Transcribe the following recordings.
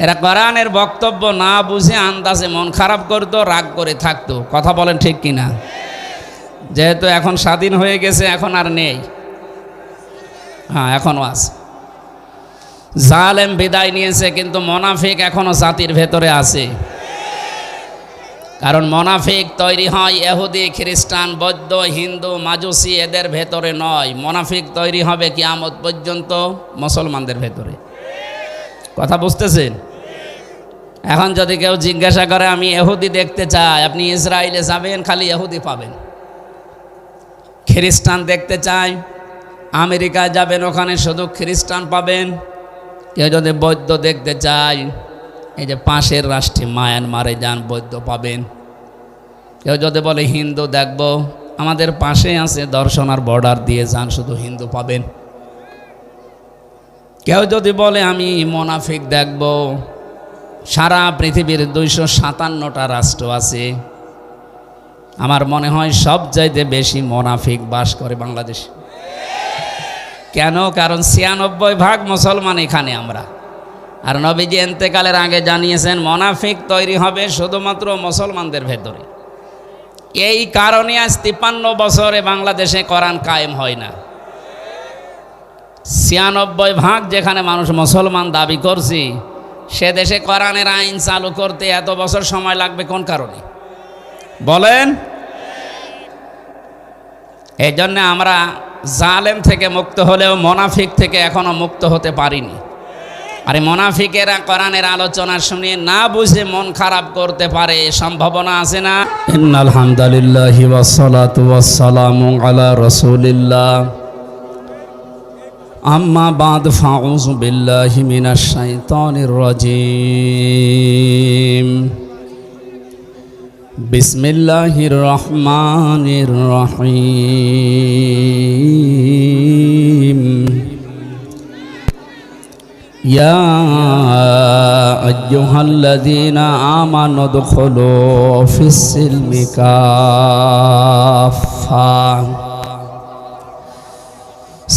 এরা কোরআনের বক্তব্য না বুঝে আন্দাজে মন খারাপ করতো, রাগ করে থাকতো। কথা বলেন ঠিক কিনা? যেহেতু এখন স্বাধীন হয়ে গেছে, এখন আর নেই। হ্যাঁ, এখনও আছে। জালেম বিদায় নিয়েছে, কিন্তু মোনাফিক এখনো জাতির ভেতরে আছে। কারণ মোনাফিক তৈরি হয় ইহুদি, খ্রিস্টান, বৌদ্ধ, হিন্দু, মাজুসি এদের ভেতরে নয়। মোনাফিক তৈরি হবে কিয়ামত পর্যন্ত মুসলমানদের ভেতরে। কথা বুঝতেছেন? এখন যদি কেউ জিজ্ঞাসা করে আমি ইহুদি দেখতে চাই, আপনি ইসরায়েলে যাবেন, খালি ইহুদি পাবেন। খ্রিস্টান দেখতে চাই, আমেরিকায় যাবেন, ওখানে শুধু খ্রিস্টান পাবেন। কেউ যদি বৌদ্ধ দেখতে চায়, এই যে পাশের রাষ্ট্রে মায়ানমারে যান, বৌদ্ধ পাবেন। কেউ যদি বলে হিন্দু দেখব, আমাদের পাশে আছে দর্শনার বর্ডার দিয়ে যান, শুধু হিন্দু পাবেন। কেউ যদি বলে আমি মোনাফিক দেখব, সারা পৃথিবীর 257টা রাষ্ট্র আছে, আমার মনে হয় সবচাইতে বেশি মোনাফিক বাস করে বাংলাদেশ। কেন? কারণ 96% মুসলমান এখানে আমরা। আর নবীজি ইন্তেকালের আগে জানিয়েছেন মোনাফিক তৈরি হবে শুধুমাত্র মুসলমানদের ভেতরে। এই কারণে আজ 53 বছরে বাংলাদেশে কোরআন কায়েম হয় না। 96% যেখানে মানুষ মুসলমান দাবি করছি, সে দেশে কোরআনের আইন চালু করতে এত বছর সময় লাগবে কোন কারণে বলেন? এই জন্য আমরা জালেম থেকে মুক্ত হলেও মোনাফিক থেকে এখনো মুক্ত হতে পারিনি। আর মোনাফিকেরা কোরআনের আলোচনা শুনে না বুঝে মন খারাপ করতে পারে, সম্ভাবনা আছে না? ইন্নাল হামদুলিল্লাহি ওয়াসসালাতু ওয়াসসালামু আলা রাসূলিল্লাহ, আম্মা বাদ, ফাউযু বিল্লাহি মিনাশ শাইতানির রাজীম। বিসমিল্লাহির রহমানির রহিম। ইয়া আইয়ুহাল্লাযীনা আমানু দুখুলু ফিস-সিলমি কাফা।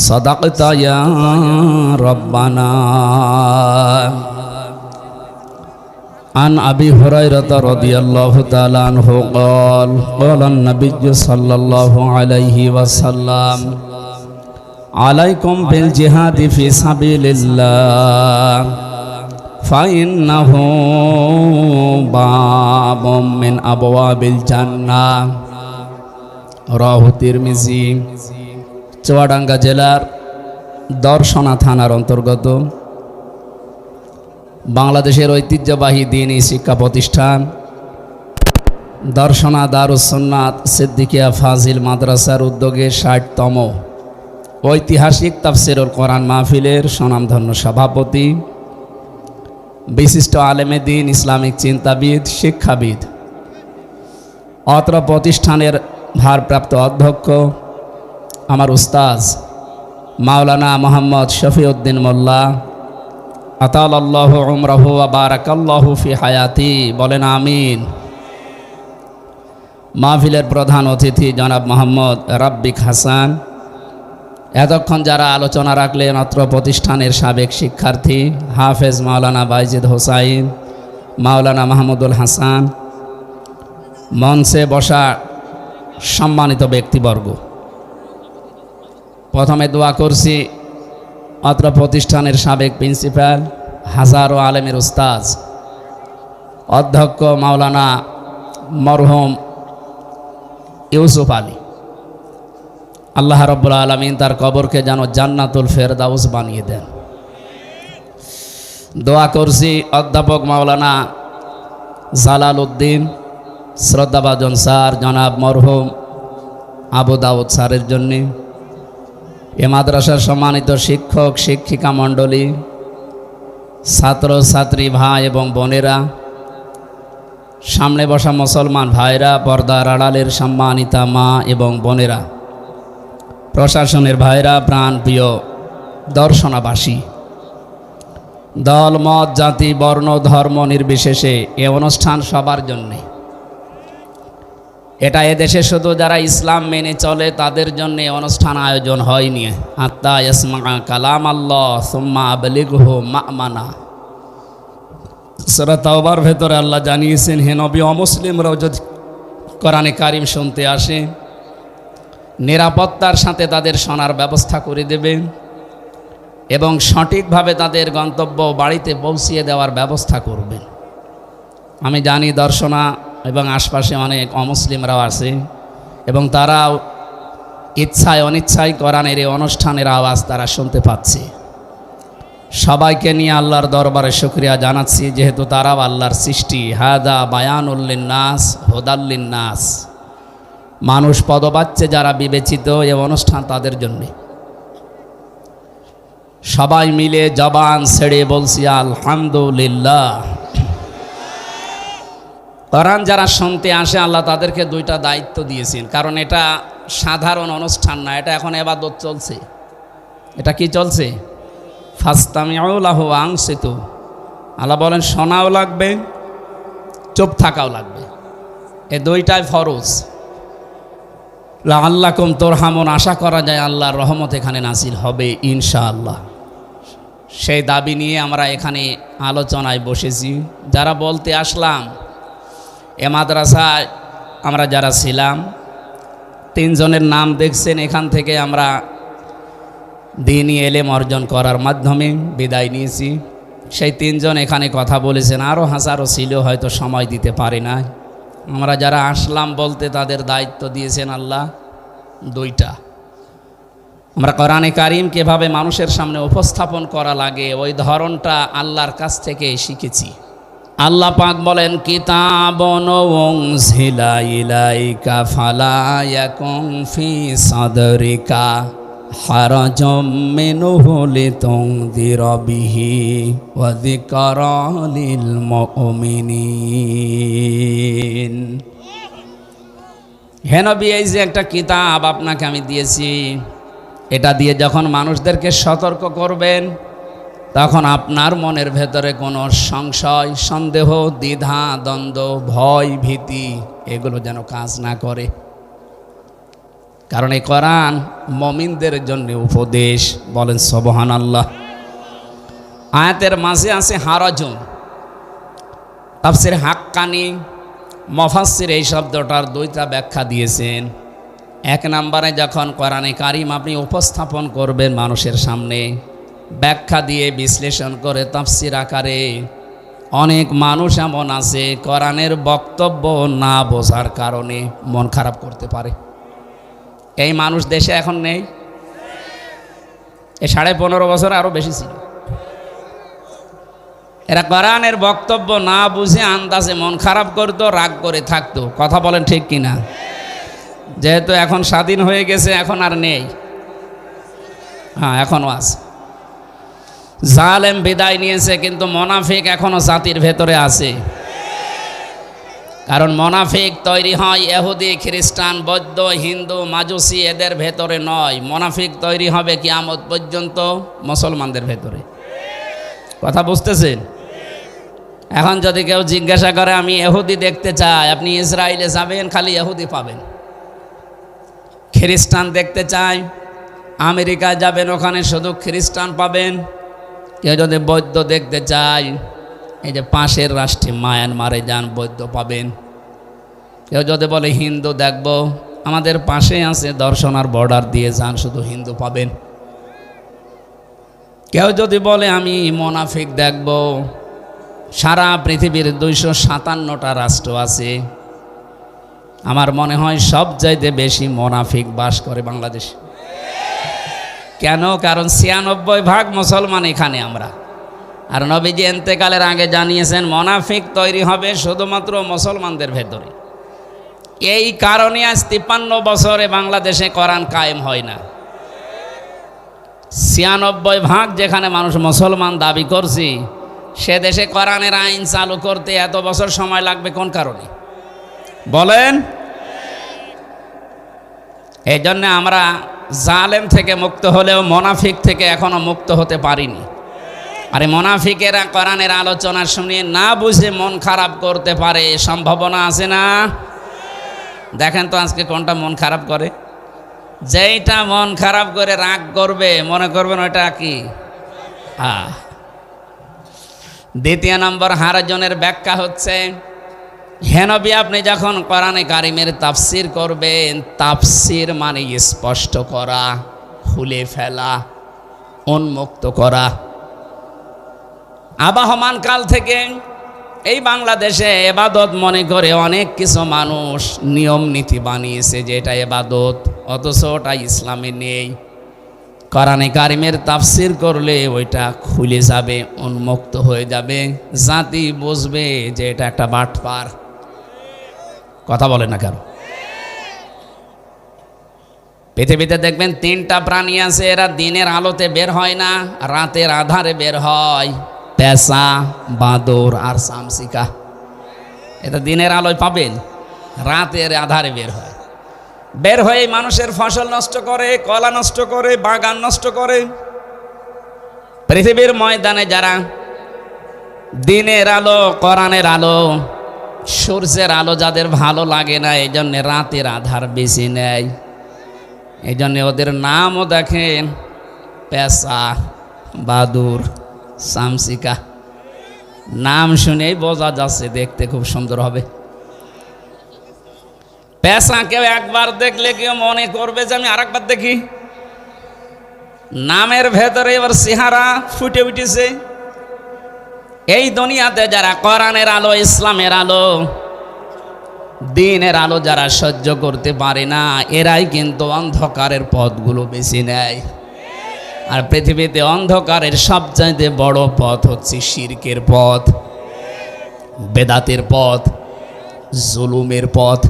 সাদাকতা ইয়া রাব্বানা। আন আবি হুরায়রা রাদিয়াল্লাহু তাআলা আনহু قال قال النبي صلى الله عليه وسلم عليكم بالجهاد في سبيل الله فإنه باب من أبواب الجنة রাহু তিরমিজি। চুয়াডাঙ্গা জেলার দর্শনা থানার অন্তর্গত বাংলাদেশের ঐতিহ্যবাহী দ্বীনি শিক্ষা প্রতিষ্ঠান দর্শনা দারুস সুন্নাত সিদ্দিকিয়া ফাজিল মাদ্রাসার উদ্যোগে 60তম ঐতিহাসিক তাফসিরুল কোরআন মাহফিলের স্বনামধন্য সভাপতি, বিশিষ্ট আলেমে দ্বীন, ইসলামিক চিন্তাবিদ, শিক্ষাবিদ, অত্র প্রতিষ্ঠানের ভারপ্রাপ্ত অধ্যক্ষ আমার উস্তাজ মাওলানা মোহাম্মদ শফিউদ্দিন মোল্লা, আতালাল্লাহু উমরাহু ওয়া বারাকাল্লাহু ফি হায়াতি, বলেন আমিন। মাহফিলের প্রধান অতিথি জনাব মোহাম্মদ রাব্বিক হাসান। এতক্ষণ যারা আলোচনা রাখলেন অত্র প্রতিষ্ঠানের সাবেক শিক্ষার্থী হাফেজ মাওলানা বাইজিদ হোসাইন, মাওলানা মাহমুদুল হাসান, মঞ্চে বসা সম্মানিত ব্যক্তিবর্গ, প্রথমে দোয়া করছি অত্র প্রতিষ্ঠানের সাবেক প্রিন্সিপাল, হাজারো আলেমের উস্তাজ, অধ্যক্ষ মাওলানা মরহুম ইউসুফ আলী, আল্লাহ রাব্বুল আলামিন তার কবরকে যেন জান্নাতুল ফেরদাউস বানিয়ে দেন। দোয়া করছি অধ্যাপক মাওলানা জালাল উদ্দিন, শ্রদ্ধাভাজন স্যার জনাব মরহুম আবু দাউদ স্যারের জন্যে, এ মাদ্রাসার সম্মানিত শিক্ষক শিক্ষিকা মণ্ডলী, ছাত্র ছাত্রী ভাই এবং বোনেরা, সামনে বসা মুসলমান ভাইরা, পর্দার আড়ালের সম্মানিতা মা এবং বোনেরা, প্রশাসনের ভাইরা, প্রাণপ্রিয় দর্শনাবাসী, দল মত জাতি বর্ণ ধর্ম নির্বিশেষে এ অনুষ্ঠান সবার জন্যে। এটা এদেশে শুধু যারা ইসলাম মেনে চলে তাদের জন্য অনুষ্ঠান আয়োজন হয়নি। হাত্তা ইয়াসমা কালাম আল্লাহ সুম্মা আবলিগহু মা'মানা। সূরা তাওবার ভেতরে আল্লাহ জানিয়েছেন, হে নবী, অমুসলিমরাও যদি কোরআনে কারিম শুনতে আসে, নিরাপত্তার সাথে তাদের শোনার ব্যবস্থা করে দেবে এবং সঠিকভাবে তাদের গন্তব্য বাড়িতে পৌঁছিয়ে দেওয়ার ব্যবস্থা করবে। আমি জানি দর্শনা এবং আশপাশে অনেক অমুসলিমরাও আছে এবং তারাও ইচ্ছায় অনিচ্ছায় কোরআনের এই অনুষ্ঠানের আওয়াজ তারা শুনতে পাচ্ছে। সবাইকে নিয়ে আল্লাহর দরবারে শুকরিয়া জানাচ্ছি, যেহেতু তারাও আল্লাহর সৃষ্টি। হাদা বায়ানুল লিন্নাস হুদাল নাস, মানুষ পদবাচ্যে যারা বিবেচিত, এই অনুষ্ঠান তাদের জন্যে। সবাই মিলে জবান ছেড়ে বলছি আলহামদুলিল্লাহ। কোরআন যারা শুনতে আসে, আল্লাহ তাদেরকে দুইটা দায়িত্ব দিয়েছেন, কারণ এটা সাধারণ অনুষ্ঠান না, এটা এখন ইবাদত চলছে। এটা কি চলছে? ফাস্তামিউ লাহু ওয়া আনসিতু। আল্লাহ বলেন শোনাও লাগবে, চুপ থাকাও লাগবে, এই দুইটাই ফরজ। লাআল্লাকুম তুরহামুন, আশা করা যায় আল্লাহর রহমত এখানে নাজিল হবে ইনশাআল্লাহ। সেই দাবি নিয়ে আমরা এখানে আলোচনায় বসেছি। যারা বলতে আসলাম, এ মাদ্রাসায় আমরা যারা ছিলাম, 3 জনের নাম দেখছেন। এখান থেকে আমরা দ্বীনি ইলম অর্জন করার মাধ্যমে বিদায় নিয়েছি। সেই 3 জন এখানে কথা বলেছেন, আরও হাজারও ছিল, হয়তো সময় দিতে পারি না। আমরা যারা আসলাম বলতে তাদের দায়িত্ব দিয়েছেন আল্লাহ দুইটা। আমরা কোরআনে কারিম কীভাবে মানুষের সামনে উপস্থাপন করা লাগে, ওই ধরনটা আল্লাহর কাছ থেকে শিখেছি। আল্লাহ পাক বলেন, কিতাবুন উনজিলা ইলাইকা ফালা ইয়াকুন ফি সাদরিকা হারাজুম মিনহু লিতুনযিরা বিহি ওয়া যিকরা লিল মুমিনিন। হে নবী, এই যে একটা কিতাব আপনাকে আমি দিয়েছি, এটা দিয়ে যখন মানুষদেরকে সতর্ক করবেন, তখন আপনার মনের ভেতরে কোনো সংশয়, সন্দেহ, দ্বিধা, দ্বন্দ্ব, ভয়, ভীতি এগুলো যেন কাজ না করে। কারণ এই কোরআন মুমিনদের জন্য উপদেশ। বলেন সুবহানাল্লাহ। আয়াতের মাঝে আছে হারাজুন। তাফসীর হাক্কানি, মুফাসসির এই শব্দটার দুইটা ব্যাখ্যা দিয়েছেন। 1 নম্বরে যখন কোরআনে কারিম আপনি উপস্থাপন করবেন মানুষের সামনে, ব্যাখ্যা দিয়ে বিশ্লেষণ করে তাফসীর আকারে, অনেক মানুষ এমন আছে কোরআনের বক্তব্য না বোঝার কারণে মন খারাপ করতে পারে। এই মানুষ দেশে এখন নেই, এই 15.5 বছর আরও বেশি ছিল। এরা কোরআনের বক্তব্য না বুঝে আন্দাজে মন খারাপ করতো, রাগ করে থাকতো। কথা বলেন ঠিক কিনা? যেহেতু এখন স্বাধীন হয়ে গেছে, এখন আর নেই। হ্যাঁ, এখনও আছে। জালেম বিদায় নিয়েছে, কিন্তু মুনাফিক এখনো জাতির ভেতরে আছে। কারণ মুনাফিক তৈরি হয় ইহুদি, খ্রিস্টান, বৌদ্ধ, হিন্দু, মাজুসি এদের ভেতরে নয়। মুনাফিক তৈরি হবে কিয়ামত পর্যন্ত মুসলমানদের ভেতরে। কথা বুঝতেছেন? এখন যদি কেউ জিজ্ঞাসা করে আমি ইহুদি দেখতে চাই, আপনি ইসরায়েলে যাবেন, খালি ইহুদি পাবেন। খ্রিস্টান দেখতে চাই, আমেরিকায় যাবেন, ওখানে শুধু খ্রিস্টান পাবেন। কেউ যদি বৌদ্ধ দেখতে চায়, এই যে পাশের রাষ্ট্রে মায়ানমারে যান, বৌদ্ধ পাবেন। কেউ যদি বলে হিন্দু দেখব, আমাদের পাশে আছে দর্শনার বর্ডার দিয়ে যান, শুধু হিন্দু পাবেন। কেউ যদি বলে আমি মুনাফিক দেখব, সারা পৃথিবীর 257টা রাষ্ট্র আছে, আমার মনে হয় সব চাইতে বেশি মুনাফিক বাস করে বাংলাদেশ। কেন? কারণ 96% মুসলমান এখানে আমরা। আর নবীজি ইন্তেকালের আগে জানিয়েছেন মুনাফিক তৈরি হবে শুধুমাত্র মুসলমানদের ভেতরে। এই কারণে আজ 53 বছরে বাংলাদেশে কোরআন কায়েম হয় না। 96% যেখানে মানুষ মুসলমান দাবি করছি, সে দেশে কোরআনের আইন চালু করতে এত বছর সময় লাগবে কোন কারণে বলেন? এই জন্য আমরা জালেম থেকে মুক্ত হলেও মুনাফিক থেকে এখনো মুক্ত হতে পারিনি। আরে মুনাফিকেরা কোরআনের আলোচনা শুনে না বুঝে মন খারাপ করতে পারে, সম্ভাবনা আছে না? দেখেন তো আজকে কোনটা মন খারাপ করে। যেইটা মন খারাপ করে রাগ করবে, মনে করবেন ওইটা কি? দ্বিতীয় নম্বর হারাজনের ব্যাখ্যা হচ্ছে, হে নবী, আপনি যখন কোরআনে কারিমের তাফসির করবেন, তাফসির মানে স্পষ্ট করা, খুলে ফেলা, উন্মুক্ত করা। আবহমান কাল থেকে এই বাংলাদেশে এবাদত মনে করে অনেক কিছু মানুষ নিয়ম নীতি বানিয়েছে যে এটা এবাদত, অথচ ওটা ইসলামে নেই। কোরআনে কারিমের তাফসির করলে ওইটা খুলে যাবে, উন্মুক্ত হয়ে যাবে, জাতি বুঝবে যে এটা একটা বাটপার। কথা বলে না কেন? পৃথিবীতে দেখবেন 3টা প্রাণী আছে, এরা দিনের আলোতে বের হয় না, রাতের আধারে বের হয়। পেঁচা, বাঁদর আর চামচিকা। এটা দিনের আলোয় পাবেন, রাতের আধারে বের হয়। বের হয়ে মানুষের ফসল নষ্ট করে, কলা নষ্ট করে, বাগান নষ্ট করে। পৃথিবীর ময়দানে যারা দিনের আলো, কোরআনের আলো, সূর্যের আলো যাদের ভালো লাগে না, এই জন্য রাতের আধার বেশি নেয়। এই জন্য ওদের নামও দেখেন পেঁচা, বাদুর, চামচিকা। নাম শুনেই বোঝা যাচ্ছে দেখতে খুব সুন্দর হবে। পেঁচা কেউ একবার দেখলে কেউ মনে করবে যে আমি আরেকবার দেখি। নামের ভেতরে এবার চেহারা ফুটে উঠেছে। এই দুনিয়াতে যারা কোরআনের আলো, ইসলামের আলো, দিনের আলো যারা সহ্য করতে পারে না, এরাই কিন্তু অন্ধকারের পথগুলো বেছে নেয়। আর পৃথিবীতে অন্ধকারের সবচাইতে বড় পথ হচ্ছে শিরকের পথ, বেদাতের পথ, জুলুমের পথ।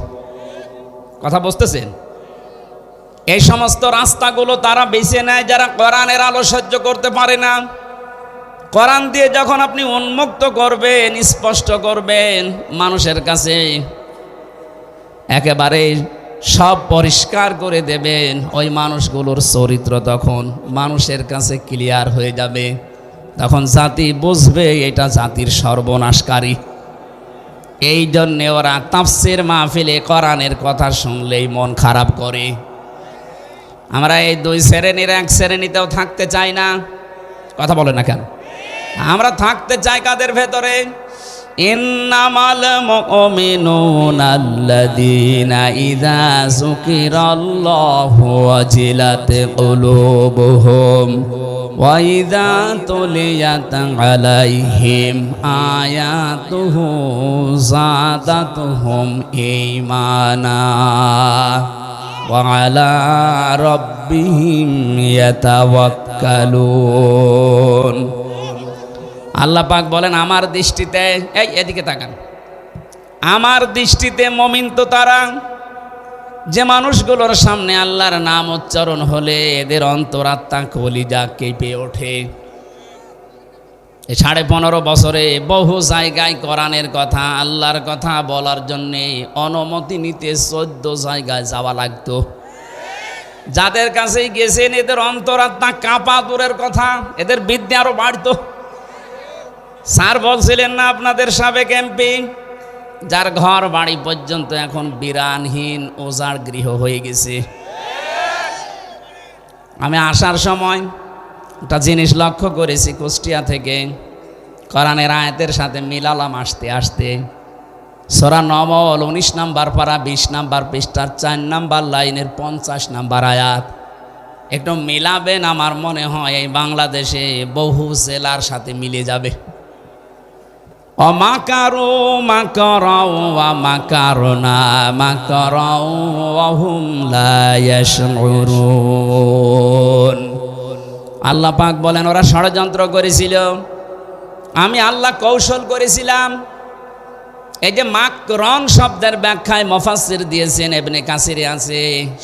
কথা বুঝতেছেন? এই সমস্ত রাস্তাগুলো তারা বেছে নেয় যারা কোরআনের আলো সহ্য করতে পারে না। কোরআন দিয়ে যখন আপনি উন্মুক্ত করবেন, স্পষ্ট করবেন, মানুষের কাছে একেবারে সব পরিষ্কার করে দেবেন, ওই মানুষগুলোর চরিত্র তখন মানুষের কাছে ক্লিয়ার হয়ে যাবে। তখন জাতি বুঝবে এটা জাতির সর্বনাশকারী। এই জন্যে ওরা তাফসির মাহফিলে কোরআনের কথা শুনলেই মন খারাপ করে। আমরা এই 2 শ্রেণীর 1 শ্রেণীতেও থাকতে চাই না। কথা বলে না কেন? আমরা থাকতে চাই কাদের ভেতরে? ইন্নামাল মুমিনুনা আল্লাযীনা ইযা যুকিরাল্লাহু ওয়াজিলাত কুলুবুহুম ওয়া ইযা তুলিয়াত আলাইহিম আয়াতুহু যাদাতুহুম ঈমানা ওয়া আলা রাব্বিহিম ইয়াতাওয়াক্কালুন। আল্লাহ পাক বলেন, আমার দৃষ্টিতে, এই এদিকে তাকান, আমার দৃষ্টিতে মুমিন তো তারা যে মানুষগুলোর সামনে আল্লাহর নাম উচ্চারণ হলে এদের অন্তরাত্মা কলিজা কেঁপে ওঠে। 15.5 বছরে বহু জায়গায় কোরআনের কথা, আল্লাহর কথা বলার জন্যে অনুমতি নিতে 14 জায়গায় যাওয়া লাগতো। যাদের কাছেই গেছেন এদের অন্তরাত্মা কাঁপা, দূরের কথা এদের বিদ্যা আরো বাড়তো। স্যার বলছিলেন না আপনাদের সাবেক এমপি, যার ঘর বাড়ি পর্যন্ত এখন বিরানহীন ওজার গৃহ হয়ে গেছে। আমি আসার সময় একটা জিনিস লক্ষ্য করেছি, কুষ্টিয়া থেকে কোরআনের আয়াতের সাথে মিলালাম আসতে আসতে। সূরা নমল 19 নম্বর পারা 20 নম্বর পৃষ্ঠার 4 নম্বর লাইনের 50 নম্বর আয়াত। একটু মিলাবেন, আমার মনে হয় এই বাংলাদেশে বহু জেলার সাথে মিলে যাবে। অমাকারু মাকারাও ওয়া মাকারনা মাকারাও ওয়া হুম লা ইয়াশউরুন। আল্লাহ পাক বলেন, ওরা ষড়যন্ত্র করেছিল, আমি আল্লাহ কৌশল করেছিলাম। এই যে মাকরন শব্দের ব্যাখ্যায় মুফাসসির দিয়েছেন, ইবনে কাসিরে আছে,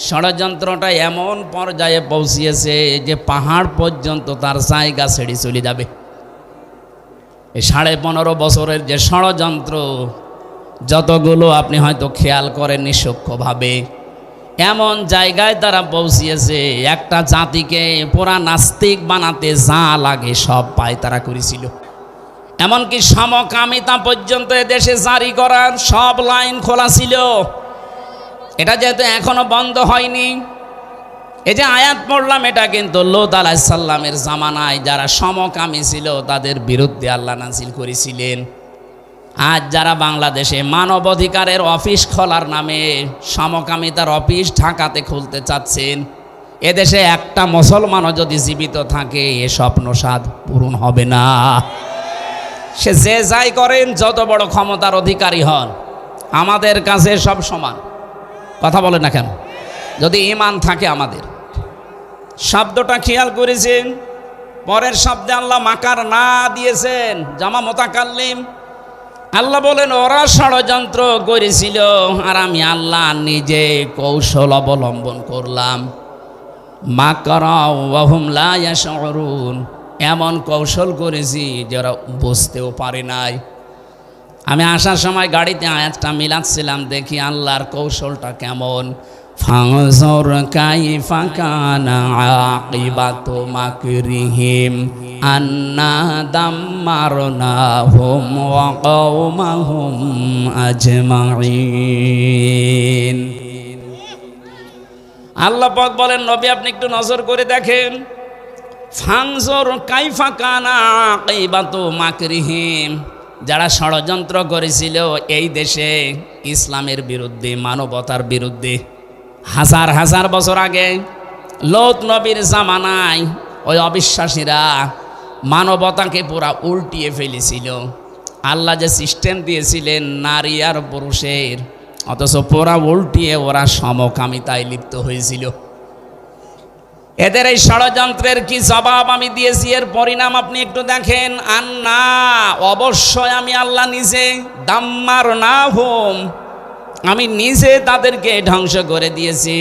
ষড়যন্ত্রটা এমন পর্যায়ে পৌঁছিয়েছে যে পাহাড় পর্যন্ত তার জায়গা ছেড়ে চলে যাবে। এই 15.5 বছরের যে ষড়যন্ত্র, যতগুলো আপনি হয়তো খেয়াল করেননি সূক্ষ্মভাবে, এমন জায়গায় তারা পৌঁছিয়েছে একটা জাতিকে পুরা নাস্তিক বানাতে যা লাগে সব পায় তারা করেছিল। এমনকি সমকামিতা পর্যন্ত এদেশে জারি করার সব লাইন খোলা ছিল। এটা যেহেতু এখনো বন্ধ হয়নি, এই যে আয়াত পড়লাম, এটা কিন্তু লূত আলাইহিস সালামের জামানায় যারা সমকামী ছিল তাদের বিরুদ্ধে আল্লাহ নাযিল করেছিলেন। আজ যারা বাংলাদেশে মানবাধিকারের অফিস খোলার নামে সমকামিতার অফিস ঢাকাতে খুলতে চাচ্ছেন, এদেশে একটা মুসলমানও যদি জীবিত থাকে এ স্বপ্ন সাধ পূরণ হবে না। সে যে যাই করেন, যত বড় ক্ষমতার অধিকারী হন, আমাদের কাছে সব সমান। কথা বলে না কেন? যদি ঈমান থাকে আমাদের। শব্দটা খেয়াল করেছেন, পরের শব্দে আল্লাহ মাকার না দিয়েছেন, জামা মুতাকাল্লিম। আল্লাহ বলেন ওরা ষড়যন্ত্র করেছিল আর আমি আল্লাহ নিজে কৌশল অবলম্বন করলাম। মাকারা ওয়া হুম লা ইয়াশউরুন, এমন কৌশল করেছি যারা বুঝতেও পারে নাই। আমি আসার সময় গাড়িতে আয়াতটা মিলাচ্ছিলাম, দেখি আল্লাহর কৌশলটা কেমন। ফানজুর কাইফা কানা আকিবাতু মাকরিহিম আন্না দাম্মারনাহুম ওয়া কওমাহুম আজমাইন। আল্লাহ পাক বলেন নবী আপনি একটু নজর করে দেখেন, ফানজুর কাইফা কানা আকিবাতু মাকরিহিম, যারা ষড়যন্ত্র করেছিল এই দেশে ইসলামের বিরুদ্ধে, মানবতার বিরুদ্ধে, হাজার হাজার বছর আগে লূত নবীর জামানায় ওই অবিশ্বাসীরা মানবতাকে পুরা উল্টিয়ে ফেলেছিল। আল্লাহ যে সিস্টেম দিয়েছিলেন নারী আর পুরুষের, অথচ পুরা উল্টিয়ে ওরা সমকামিতায় লিপ্ত হয়েছিল। এদের এই ষড়যন্ত্রের কি জবাব আমি দিয়েছি, এর পরিণাম আপনি একটু দেখেন। আন্না, অবশ্যই আমি আল্লাহ নিজে, দাম্মার না হোম, আমি নিজে তাদেরকে ধ্বংস করে দিয়েছি।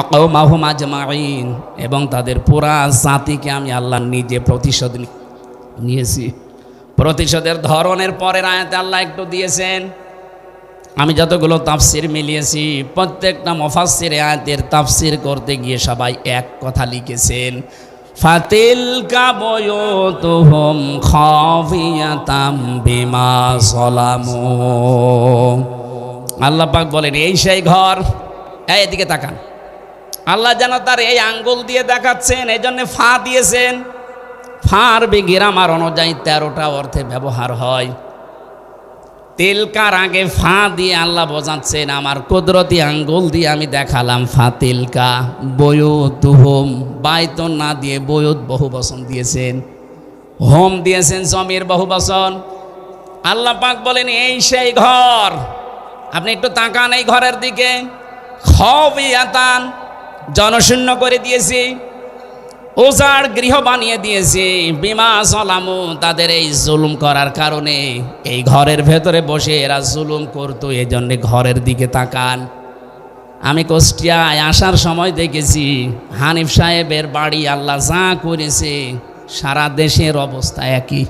আকাউমাহুম আজমাইন, এবং তাদের পুরা জাতিকে আমি আল্লাহ নিজে প্রতিশোধ নিয়েছি। প্রতিশোধের ধরনের পরের আয়াতে আল্লাহ একটু দিয়েছেন। আমি যতগুলো তাফসির মিলিয়েছি, প্রত্যেকটা মুফাসসির আয়াতের তাফসির করতে গিয়ে সবাই এক কথা লিখেছেন, ফাতিলকা বুয়ুতুহুম খাফিয়াতাম বিমা যালামু। আল্লাহ পাক বলেন এই সেই ঘর, এদিকে তাকান। আল্লাহ যেন তার এই আঙ্গুল দিয়ে দেখাচ্ছেন, এই জন্য ফা দিয়েছেন। ফার গ্রামার অনুযায়ী 13টা অর্থে ব্যবহার হয়। তিলকার আগে ফা দিয়ে আল্লাহ বোঝাচ্ছেন আমার কুদরতি আঙ্গুল দিয়ে আমি দেখালাম। ফাতিলকা বুয়ুতুহুম, বাইতুন না দিয়ে বুয়ুত বহু বচন দিয়েছেন, হোম দিয়েছেন জমির বহু বচন। আল্লাহ পাক বলেন এই সেই ঘর, আপনি একটু তাকান এই ঘরের দিকে। খাফিয়াতান, জনশূন্য করে দিয়েছি, উজাড় গৃহ বানিয়ে দিয়েছি। বিমা যালামু, তাদের এই জুলুম করার কারণে এই ঘরের ভেতরে বসে এরা জুলুম করতো, এই জন্যে ঘরের দিকে তাকান। আমি কুষ্টিয়ায় আসার সময় দেখেছি হানিফ সাহেবের বাড়ি আল্লাহ যা করেছে, সারা দেশের অবস্থা একই।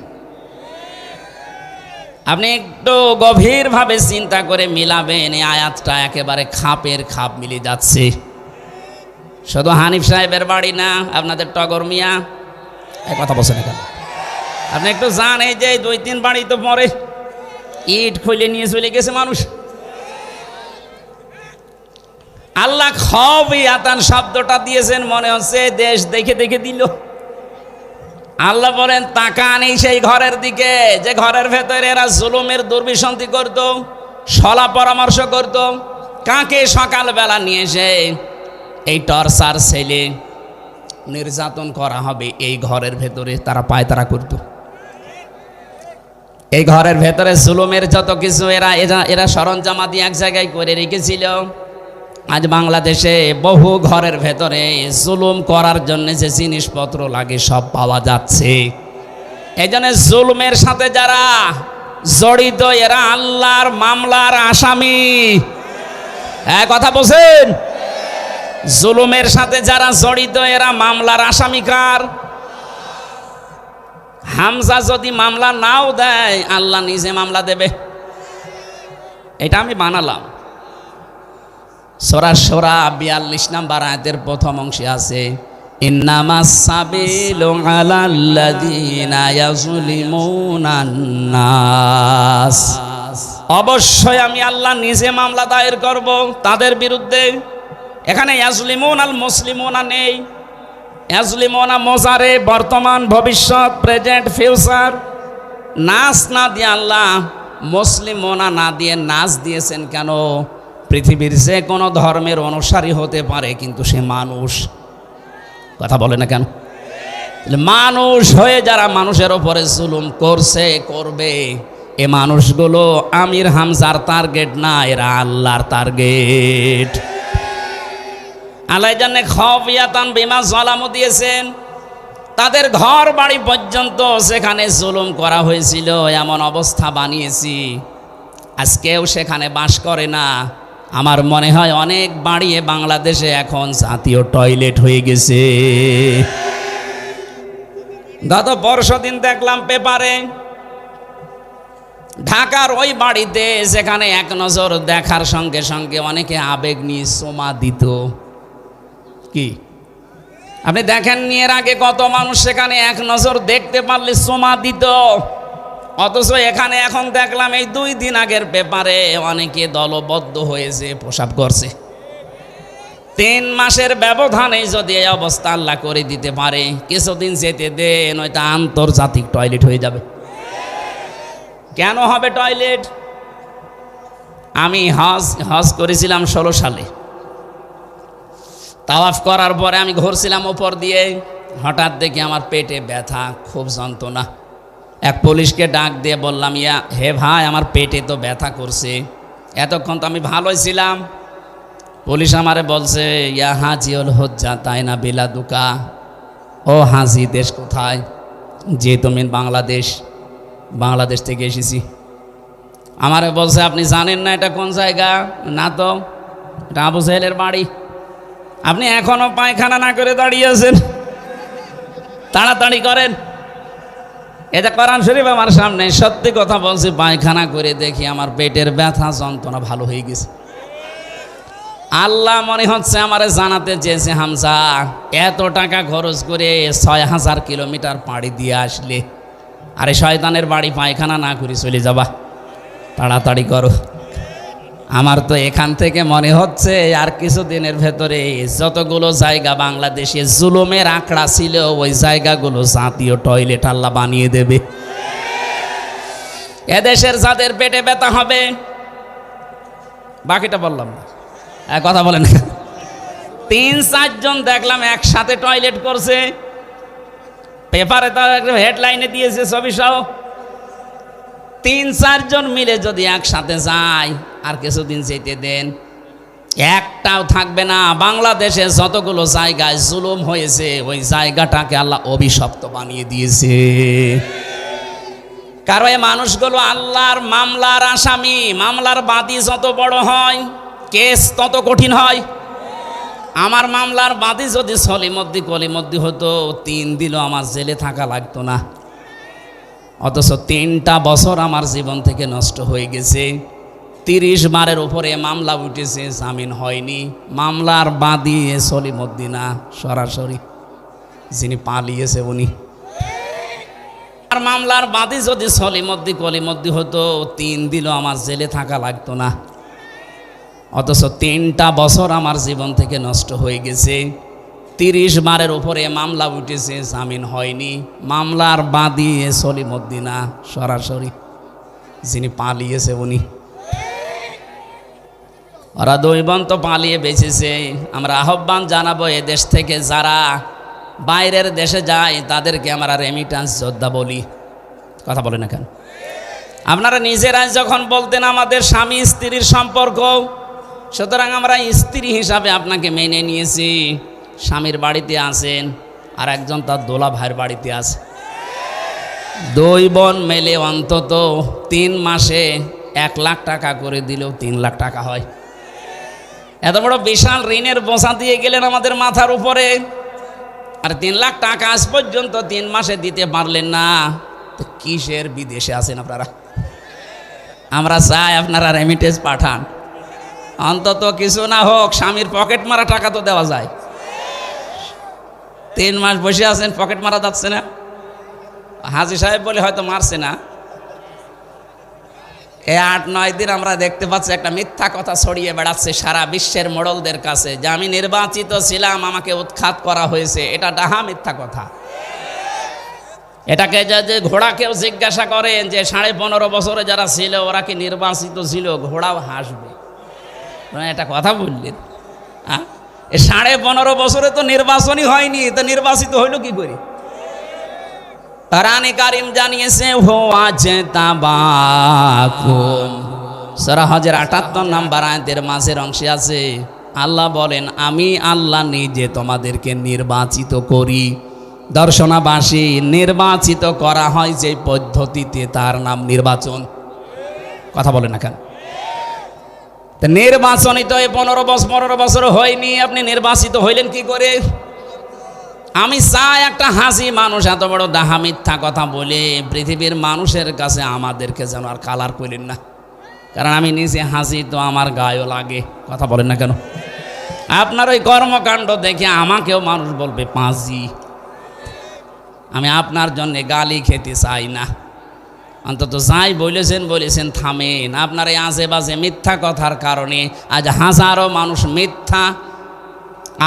আপনি একটু গভীরভাবে চিন্তা করে মিলাবেন, এই আয়াতটা একেবারে খাপের খাপ মিলে যাচ্ছে। শুধু হানিফ সাহেবের বাড়ি না, আপনাদের টগর মিয়া, এক কথা বলছেন এখানে। আপনি একটু জান, এই যে 2-3 বাড়ি তো পরে ইট খুলে নিয়ে চলে গেছে মানুষ। আল্লাহ খাফিয়াতান শব্দটা দিয়েছেন, মনে হচ্ছে দেশ দেখে দেখে দিল। আল্লাহ বলেন তাকান এই সেই ঘরের দিকে, যে ঘরের ভেতরে এরা জুলুমের দুর্বিসন্ধি করত, সলা পরামর্শ করত। কাকে সকালবেলা নিয়ে এসে এই টর্চার ছেলে নির্যাতন করা হবে, এই ঘরের ভেতরে তারা পায়তারা করত। এই ঘরের ভেতরে জুলুমের যত কিছু এরা সরঞ্জামাদি এক জায়গায় করে রেখেছিল। আজ বাংলাদেশে বহু ঘরের ভেতরে জুলুম করার জন্য যে জিনিসপত্র লাগে সব পাওয়া যাচ্ছে। এই জন্য জুলুমের সাথে যারা জড়িত এরা আল্লাহর মামলার আসামি। কথা বলছেন, জুলুমের সাথে যারা জড়িত এরা মামলার আসামি। কার? হামজা যদি মামলা নাও দেয়, আল্লাহ নিজে মামলা দেবে। এটা আমি বানালাম। সূরা শুরা 42 নম্বর আয়াতের প্রথম অংশে আছে, ইন্নামাস সাবিলু আলাল্লাযীনা ইয়াযলিমুনান নাস। অবশ্যই আমি আল্লাহ নিজে মামলা দায়ের করব তাদের বিরুদ্ধে এখানে ইয়াজলিমুন আল মুসলিমুনা নেই, ইয়াজলিমুনা মোজারে, বর্তমান, ভবিষ্যৎ, প্রেজেন্ট, ফিউচার। নাস না দিয়ে আল্লাহ মুসলিমুনা না দিয়ে নাস দিয়েছেন কেন? পৃথিবীর যে কোনো ধর্মের অনুসারী হতে পারে, কিন্তু সে মানুষ। কথা বলে না কেন? মানুষ হয়ে যারা মানুষের ওপরে জুলুম করছে, করবে, এ মানুষগুলো আমির হামজার টার্গেট না, এরা আল্লাহর টার্গেট। আল্লাহ জানে খাফিয়াতান বিমা যালামু দিয়েছেন, তাদের ঘর বাড়ি পর্যন্ত সেখানে জুলুম করা হয়েছিল, এমন অবস্থা বানিয়েছি আজকেও সেখানে বাস করে না। আমার মনে হয় অনেক বাড়িয়ে বাংলাদেশে এখন জাতীয় টয়লেট হয়ে গেছে। গত পরশুদিন দেখলাম পেপারে, ঢাকার ওই বাড়িতে সেখানে এক নজর দেখার সঙ্গে সঙ্গে অনেকে আবেগ নিয়ে চুমা দিত। কি আপনি দেখেননি এর আগে কত মানুষ সেখানে এক নজর দেখতে পারলে চুমা দিত? অথচ এখানে এখন দেখলাম এই 2 দিন আগের পেপারে অনেকে দলবদ্ধ হয়েছে, প্রসাব করছে। 3 মাসের ব্যবধানে যদি এই অবস্থা আল্লাহ করে দিতে পারে, কিছুদিন যেতে দেন, ওইটা আন্তর্জাতিক টয়লেট হয়ে যাবে। কেন হবে টয়লেট? আমি হজ করেছিলাম 16 সালে। তাওয়াফ করার পরে আমি ঘুরছিলাম উপর দিয়ে, হঠাৎ দেখি আমার পেটে ব্যথা, খুব যন্ত্রণা। এক পুলিশকে ডাক দিয়ে বললাম, হে ভাই, আমার পেটে তো ব্যথা করছে। এতক্ষণ তো আমি ভালোই ছিলাম। পুলিশ আমারে বলছে, ইয়া হাজিউল হুজ্জা তাই না বিলাদুকা। ও হাজি, দেশ কোথায়? যে তুমি বাংলাদেশ থেকে এসেছি। আমারে বলছে, আপনি জানেন না এটা কোন জায়গা? না তো, এটা আবু জাহেলের বাড়ি। আপনি এখনো পায়খানা না করে দাঁড়িয়ে আছেন, তাড়াতাড়ি করেন। এটা কোরআন শরীফ আমার সামনে, সত্যি কথা বলছি। পায়খানা করে দেখি আমার পেটের ব্যথা যন্ত্রণা ভালো হয়ে গেছে। আল্লাহ মনে হচ্ছে আমারে জানাতে চেয়েছে, হামজা, এত টাকা খরচ করে 6000 কিলোমিটার পাড়ি দিয়ে আসলে, আরে শয়তানের বাড়ি পায়খানা না করে চলে যাবা, তাড়াতাড়ি করো। আমার তো এখান থেকে মনে হচ্ছে আর কিছুদিনের ভেতরে যতগুলো জায়গা বাংলাদেশে জুলুমের আঁকড়া ছিল, ওই জায়গাগুলো জাতীয় টয়লেট আল্লাহ বানিয়ে দেবে। এদেশের যাদের পেটে ব্যথা হবে, বাকিটা বললাম না, কথা বলেন। 3-4 জন দেখলাম একসাথে টয়লেট করছে, পেপারে তার হেডলাইনে দিয়েছে ছবি সহ। 3-4 জন মিলে যদি একসাথে যায়, আর কিছুদিন যেতে দেন, একটাও থাকবে না। বাংলাদেশে যতগুলো জায়গায় জুলুম হয়েছে, ওই জায়গাটাকে আল্লাহ অভিশপ্ত বানিয়ে দিয়েছে। কারণ এই মানুষগুলো আল্লাহর মামলার আসামি। মামলার বাদী যত বড় হয়, কেস তত কঠিন হয়। আমার মামলার বাদী যদি সলিমদ্দি কলিমদ্দি হতো, 3 দিনও আমার জেলে থাকা লাগতো না। অথচ 3টা বছর আমার জীবন থেকে নষ্ট হয়ে গেছে। 30 বারের উপরে মামলা উঠেছে, জামিন হয়নি। মামলার বাদী সলিমদ্দি না, সরাসরি যিনি পালিয়েছে উনি। আর মামলার বাদী যদি সলিমদ্দি কলিমদ্দি হতো, 3 দিনও আমার জেলে থাকা লাগতো না। অথচ 3টা বছর আমার জীবন থেকে নষ্ট হয়ে গেছে। 30 বারের উপরে মামলা উঠেছে, জামিন হয়নি। মামলার বাদী সলিমদ্দি না, সরাসরি যিনি পালিয়েছে উনি। ওরা 2 বোন তো পালিয়ে বেঁচেছে। আমরা আহ্বান জানাবো, এ দেশ থেকে যারা বাইরের দেশে যায় তাদেরকে আমরা রেমিটান্স যোদ্ধা বলি। কথা বলে না কেন? আপনারা নিজেরাই যখন বলতেন আমাদের স্বামী স্ত্রীর সম্পর্ক, সুতরাং আমরা স্ত্রী হিসাবে আপনাকে মেনে নিয়েছি। স্বামীর বাড়িতে আছেন, আর একজন তার দোলা ভাইয়ের বাড়িতে আছে। 2 বোন মেলে অন্তত 3 মাসে 1 লাখ টাকা করে দিলেও 3 লাখ টাকা হয়। এত বড় বিশাল ঋণের বোঝা দিয়ে গেলেন আমাদের মাথার উপরে, আর 3 লাখ টাকা আজ পর্যন্ত 3 মাসে দিতে পারলেন না। তো কিসের বিদেশে আছেন আপনারা? আমরা চাই আপনারা রেমিটেন্স পাঠান, অন্তত কিছু না হোক স্বামীর পকেট মারা টাকা তো দেওয়া যায়। 3 মাস বসে আছেন, পকেট মারা যাচ্ছে না। হাজি সাহেব বলে হয়তো মারছে না, এই 8-9 দিন আমরা দেখতে পাচ্ছি একটা মিথ্যা কথা ছড়িয়ে বেড়াচ্ছে সারা বিশ্বের মোড়লদের কাছে যে আমি নির্বাচিত ছিলাম, আমাকে উৎখাত করা হয়েছে। এটা ডাহা মিথ্যা কথা। এটাকে যে ঘোড়াকেও জিজ্ঞাসা করেন যে 15.5 বছরে যারা ছিল ওরা কি নির্বাচিত ছিল, ঘোড়াও হাসবে। এটা কথা বললেন? 15.5 বছরে তো নির্বাচনই হয়নি, তো নির্বাচিত হইল কি করে? কোরআনে কারীম জানিয়েছে হো আছে তাবাকুম, সূরা হজের 78 নম্বর আয়াতের মাঝের অংশে আছে আল্লাহ বলেন আমি আল্লাহ নিজে তোমাদেরকে নির্বাচিত করি। দর্শনাবাসী, নির্বাচিত করা হয় যে পদ্ধতিতে তার নাম নির্বাচন। কথা বলেন না কেন? নির্বাচনই তো 15 বছর হয়নি, আপনি নির্বাচিত হইলেন কি করে? আমি চাই একটা হাসি মানুষ এত বড় ডাহা মিথ্যা কথা বলে পৃথিবীর মানুষের কাছে আমাদেরকে যেন আর কালার করলেন না, কারণ আমি নিজে হাসি তো আমার গায়েও লাগে। কথা বলেন না কেন? আপনার ওই কর্মকাণ্ড দেখে আমাকেও মানুষ বলবে পাঁজি। আমি আপনার জন্য গালি খেতে চাই না, অন্তত যাই বলেছেন থামেন। আপনার এই আজেবাজে মিথ্যা কথার কারণে আজ হাজারো মানুষ মিথ্যা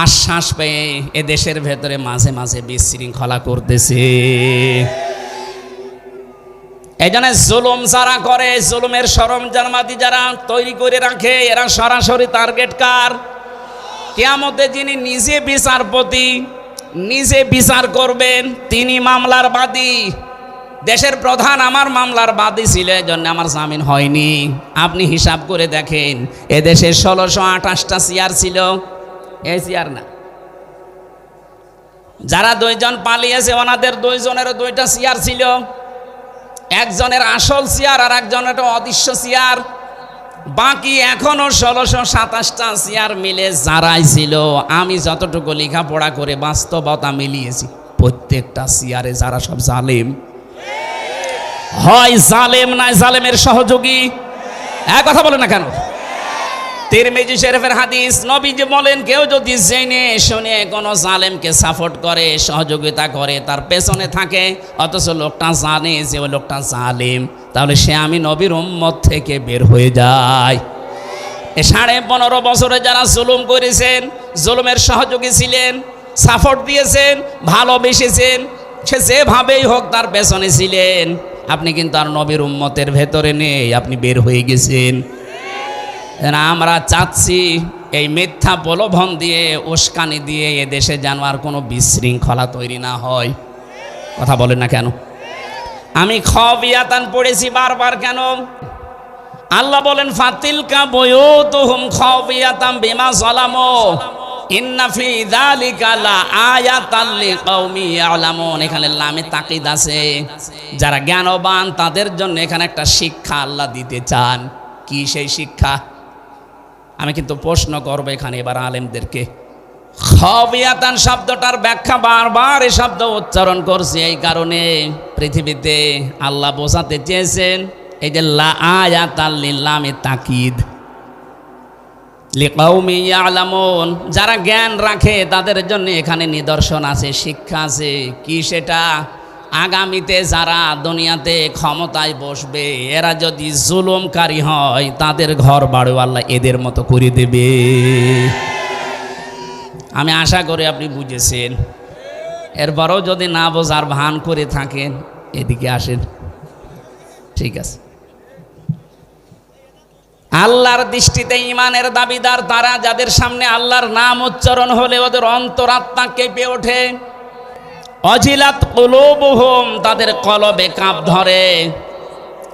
আশ্বাস পেয়ে এ দেশের ভেতরে মাঝে মাঝে বিশৃঙ্খলা করতেছে। এই জন্য জুলুম যারা করে, জুলুমের সরঞ্জামাদি যারা তৈরি করে রাখে, এরা সরাসরি টার্গেট কার? কিয়ামতে যিনি নিজে বিচারপতি, নিজে বিচার করবেন, তিনি মামলার বাদী। দেশের প্রধান আমার মামলার বাদী ছিল, এই জন্য আমার জামিন হয়নি। আপনি হিসাব করে দেখেন, এদেশে 1628টা চেয়ার ছিল, এই চেয়ার না। যারা 2 জন পালিয়েছে ওনাদের 2 জনেরও 2টা চেয়ার ছিল, একজনের আসল চেয়ার আর একজনের অদৃশ্য চেয়ার। বাকি এখনো 1627টা চেয়ার মিলে যারাই ছিল, আমি যতটুকু লেখাপড়া করে বাস্তবতা মিলিয়েছি, প্রত্যেকটা চেয়ারে যারা সব জালেম, হয় জালেম নয় জালেমের সহযোগী। এক কথা বলে না কেন? তিরমিজি শরীফের হাদিস, নবীজি বলেন কেউ যদি জেনে শুনে কোনো জালেমকে সাপোর্ট করে, সহযোগিতা করে, তার পেছনে থাকে, অথচ লোকটা জানে যে ওই লোকটা জালেম, তাহলে সে আমি নবীর উম্মত থেকে বের হয়ে যায়। 15.5 বছরে যারা জুলুম করেছেন, জুলুমের সহযোগী ছিলেন, সাপোর্ট দিয়েছেন, ভালোবেসেছেন, সে যেভাবেই হোক তার পেছনে ছিলেন, আপনি কিন্তু আর নবীর উম্মতের ভেতরে নেই, আপনি বের হয়ে গেছেন। আমরা চাচ্ছি এই মিথ্যা প্রলোভন দিয়ে, উস্কানি দিয়ে এ দেশে যেন আর কোনো বিশৃঙ্খলা তৈরি না হয়। কথা বলেন না কেন? আমি খাবিয়াতান পড়েছি বারবার কেন? আল্লাহ বলেন ফাতিলকা বুয়ুতুহুম খাবিয়াতাম বিমা যালামু ইন্না ফি যালিকা লা আয়াতাল লিকাউমি ইয়ালামুন। এখানে লামে তাকিদ আছে, যারা জ্ঞানবান তাদের জন্য এখানে একটা শিক্ষা আল্লাহ দিতে চান। কি সেই শিক্ষা? আমি কিন্তু প্রশ্ন করবো এখানে এবার আলেমদেরকে। খাবিয়াতান শব্দটার ব্যাখ্যা বারবার এই শব্দ উচ্চারণ করছি এই কারণে, পৃথিবীতে আল্লাহ বোঝাতে চেয়েছেন এই যে লা আয়াতাল লিলামে তাকিদ লিকাউমি ইয়ালামুন, যারা জ্ঞান রাখে তাদের জন্য এখানে নিদর্শন আছে, শিক্ষা আছে। কি সেটা? আগামীতে যারা দুনিয়াতে ক্ষমতায় বসবে, এরা যদি জুলুমকারী হয়, তাদের ঘর বাড়ি আল্লাহ এদের মতো করে দেবে। আমি আশা করি আপনি বুঝেছেন। এরপরও যদি না বোঝার ভান করে থাকেন, এদিকে আসেন। ঠিক আছে। আল্লাহর দৃষ্টিতে ইমানের দাবিদার তারা, যাদের সামনে আল্লাহর নাম উচ্চারণ হলে ওদের অন্তরাত্মা কেঁপে ওঠে। অজিলাত কুলুবুহুম, তাদের কলবে কাঁপ ধরে।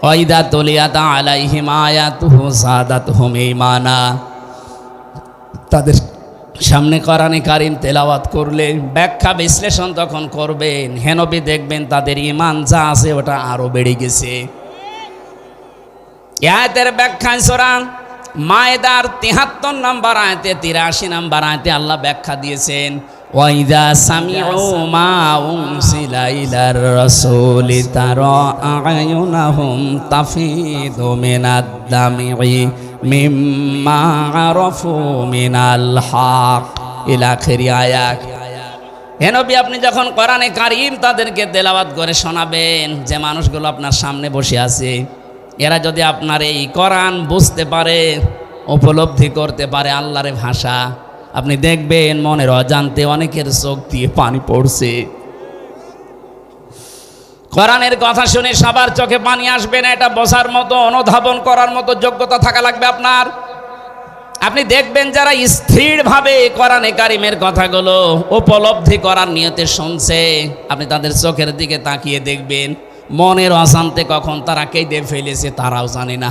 ওয়াইদা তুলিয়াত আলাইহিম আয়াতুহু যাদাতহুম ঈমানা, তাদের সামনে কোরআনে কারীম তেলাওয়াত করলে, ব্যাখ্যা বিশ্লেষণ তখন করবেন, হেনবি দেখবেন তাদের ঈমান যা আছে ওটা আরো বেড়ে গেছে। আয়াতের ব্যাখ্যায় সূরা মায়েদার 73 নম্বর আয়াতে 83 নম্বর আয়াতে আল্লাহ ব্যাখ্যা দিয়েছেন ওয়াইদা সামিউ মা উনসিলা ইলার রাসূলি তারা আয়ুনাহুম তাফিদু মিনাদ দামি মিম্মা আরাফু মিনাল হক ইলা আখির আয়াত। হে নবী, আপনি যখন কোরআনে কারীম তাদেরকে তেলাওয়াত করে শোনাবেন, যে মানুষগুলো আপনার সামনে বসে আছে, এরা যদি আপনার এই কোরআন বুঝতে পারে, উপলব্ধি করতে পারে আল্লাহর ভাষা, আপনি দেখবেন মনের অজান্তে অনেকের চোখ দিয়ে পানি পড়ছে। কোরআনের কথা শুনে সবার চোখে পানি আসবে না, এটা বোঝার মতো, অনুধাবন করার মতো যোগ্যতা থাকা লাগবে আপনার। আপনি দেখবেন যারা স্থিরভাবে কোরআনে কারিমের কথাগুলো উপলব্ধি করার নিয়তে শুনছে, আপনি তাদের চোখের দিকে তাকিয়ে দেখবেন মনের অশান্তে কখন তারা কেঁদে ফেলেছে তারাও জানে না।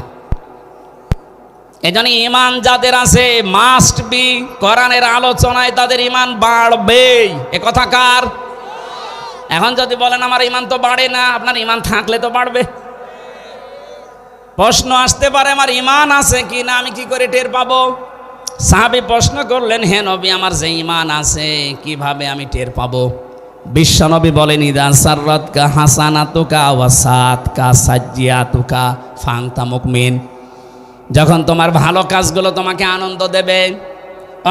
এজন্য ঈমান যাদের আছে মাস্ট বি কোরআনের আলোচনায় তাদের ঈমান বাড়বেই। এ কথা কার? এখন যদি বলেন আমার ঈমান তো বাড়ে না, আপনার ঈমান থাকলে তো বাড়বে। প্রশ্ন আসতে পারে আমার ঈমান আছে কি না, আমি কি করে টের পাবো? সাহাবী প্রশ্ন করলেন, হে নবী আমার যে ঈমান আছে কিভাবে আমি টের পাবো? বিশ্বনবী বলেন, ইদা সাররাতকা হাসানাতুকা ওয়া সাতকা সাজ্জিয়াতুকা ফাংতা মুকমিন। যখন তোমার ভালো কাজগুলো তোমাকে আনন্দ দেবে,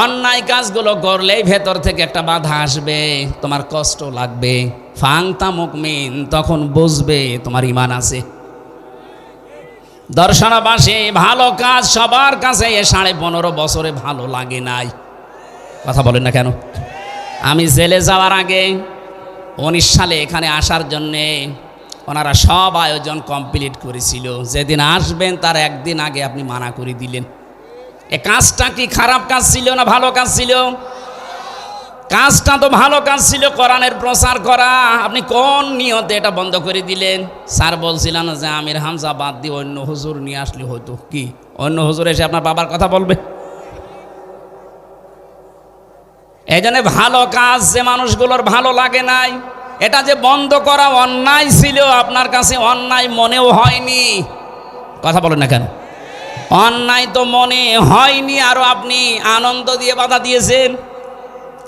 অন্যায় কাজগুলো করলেই ভেতর থেকে একটা বাধা আসবে, তোমার কষ্ট লাগবে, ফাংতা মুকমিন, তখন বুঝবে তোমার ঈমান আছে। দর্শনবাসী, ভালো কাজ সবার কাছে 15.5 বছরে ভালো লাগে নাই। কথা বলেন না কেন? আমি জেলে যাওয়ার আগে 19 সালে এখানে আসার জন্যে ওনারা সব আয়োজন কমপ্লিট করেছিল। যেদিন আসবেন তার একদিন আগে আপনি মানা করে দিলেন। এ কাজটা কি খারাপ কাজ ছিল না ভালো কাজ ছিল? কাজটা তো ভালো কাজ ছিল, কোরআনের প্রচার করা। আপনি কোন নিয়তে এটা বন্ধ করে দিলেন? স্যার বলছিলেন যে আমির হামজা বাদ দিয়ে অন্য হুজুর নিয়ে আসলে হয়তো। কি অন্য হুজুর এসে আপনার বাবার কথা বলবে? এই জন্য ভালো কাজ যে মানুষগুলোর ভালো লাগে নাই, এটা যে বন্ধ করা অন্যায় ছিল, আপনার কাছে অন্যায় মনেও হয়নি। কথা বলেন না কেন? অন্যায় তো মনে হয়নি, আরো আপনি আনন্দ দিয়ে বাধা দিয়েছেন।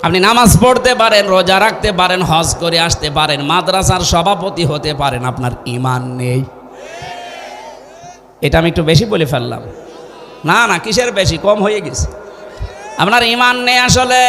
আপনি নামাজ পড়তে পারেন, রোজা রাখতে পারেন, হজ করে আসতে পারেন, মাদ্রাসার সভাপতি হতে পারেন, আপনার ঈমান নেই। এটা আমি একটু বেশি বলে ফেললাম। না না, কিসের বেশি, কম হয়ে গেছে। আপনার ঈমান নেই আসলে।